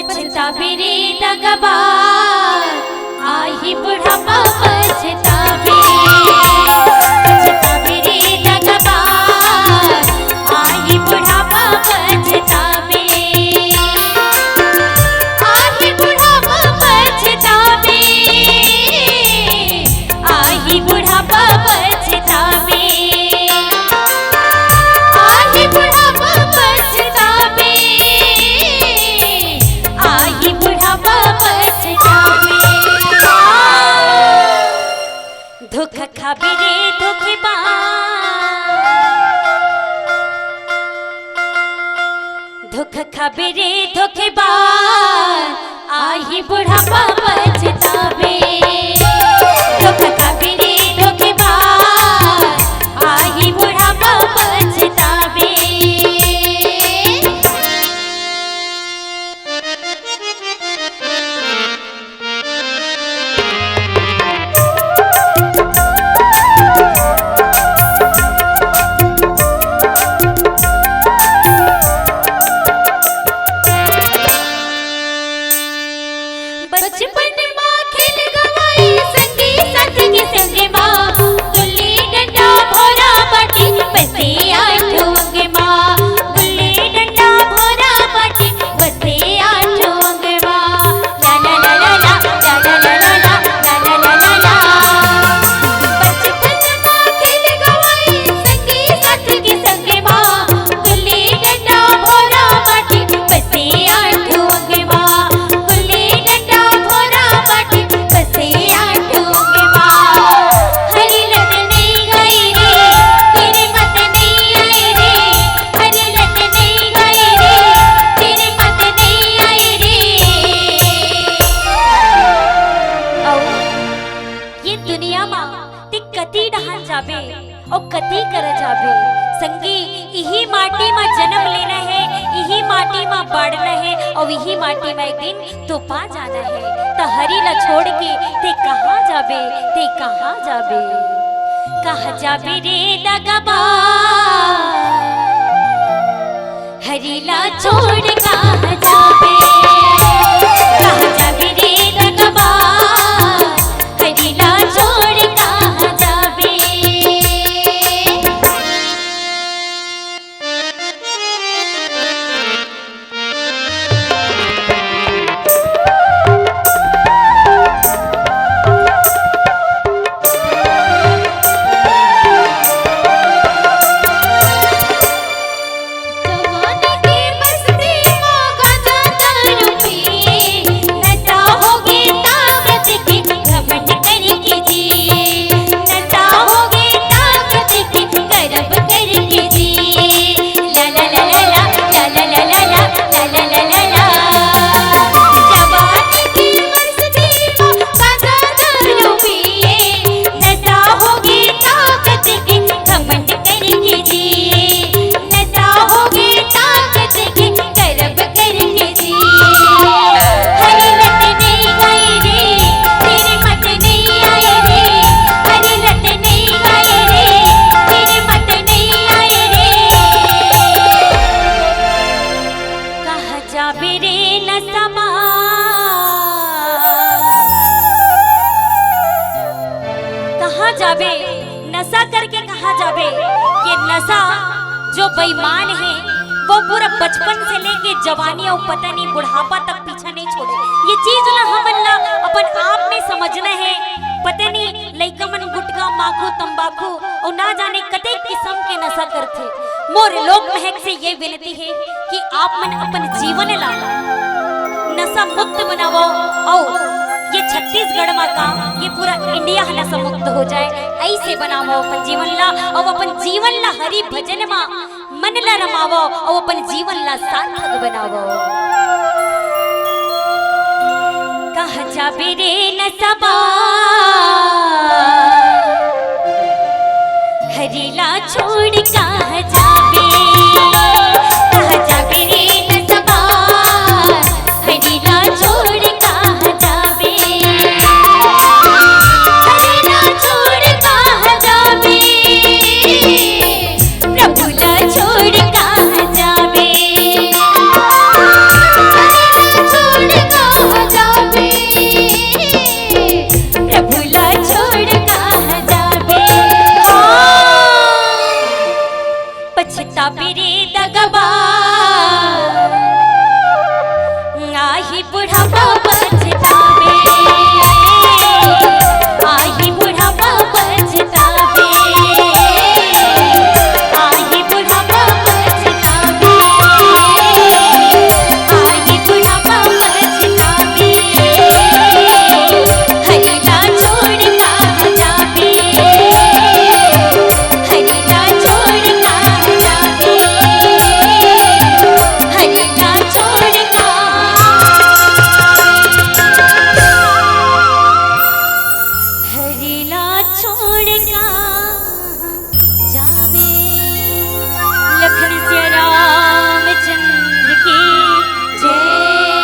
पछतावे रे दगाबाज, आही बुढ़ापा पछतावे। पछतावे रे दगाबाज, आही बुढ़ापा पछतावे। आही बुढ़ापा पछतावे, आही बुढ़ापा पछतावे। आही बुढ़ापा पछतावे, आही बुढ़ापा पछतावे। धोखा खाबे रे धोखेबाज, धोखा खाबे रे धोखेबाज, आही बुढ़ापा पछतावे। धोखा खाबे रे धोखेबाज, आही बुढ़ापा पछतावे। बचपन माँ खेल गवाई संगी साथी के संगे माँ, गुल्ली डंडा भोरा बाटी बसे आठो अंगे माँ। गुल्ली डंडा भोरा बाटी बसे आठो अंगे माँ। ला ला ला ला ला ला ला ला ला ला ला ला ला ला। बचपन माँ खेल गवाई संगी साथी के संगे माँ, गुल्ली डंडा भोरा बाटी बसे आठो अंगे माँ। गुल्ली डंडा भोरा बाटी बसे आठो अंगे माँ। हरी लत नहीं गई रे, तेरे मत नहीं आई रे। हरी लत नहीं गई रे, तेरे मत नहीं आई रे। औ ये दुनिया माँ ते कती डहान जाबे और कती कर जाबे। संगी यही माटी में जन्म लेना है, यही माटी में बढ़ना है और यही माटी में एक दिन तो पा जाना है। तो हरी ला छोड़ के ते कहाँ जाबे, ते कहाँ जाबे। कहाँ जाबे रे दगाबाज, हरी ला छोड़ कहाँ जाबे। कहाँ जाबे रे दगाबाज, हरी ला छोड़ कहाँ जाबे। जवानी की मस्ती में गाजा दारू पिए, नशा होगे ताकत के घमंड करके जिए। नशा होगे ताकत के गर्व करके जिए। ला ला ला ला ला ला ला ला ला ला ला ला ला ला ला। जवानी की मस्ती में गाजा दारू पिए, नशा होगे ताकत के घमंड करके जिए। नशा होगे ताकत के गर्व करके जिए। हरी लत नहीं गई रे, तेरे मत नहीं आई रे। हरी लत नहीं गई रे, तेरे मत नहीं आई रे। कहाँ जाबे रे नशाबाज, कहाँ जाबे नशा करके कहाँ जाबे। ये नशा जो बेईमान है वो पूरा बचपन से लेके जवानी और पता नहीं बुढ़ापा तक पीछा नहीं छोड़े। ये चीज ना हमन ला अपन आप में समझना है। पता नहीं लइका मन गुटखा माखू तंबाकू और ना जाने कते किस्म के नशा करथे। मोर लोक महक से ये विनती है कि आप मन अपन जीवन ला नशा मुक्त बनाओ और ये छत्तीसगढ़ में का ये पूरा इंडिया नशा मुक्त हो जाए। ऐसे बनाओ अपन जीवन ला और अपन जीवन ला हरि भजन में मन ला रमावो और अपन जीवन ला सार्थक बनावो। कहाँ जाबे रे नशाबाज, हरी ला छोड़ कहाँ जाबे। कहाँ जाबे रे नशाबाज, हरी ला छोड़ कहाँ जाबे। हरी ला छोड़ कहाँ जाबे, प्रभु ला छोड़ कहाँ जाबे। हरी ला छोड़ बुढ़ापा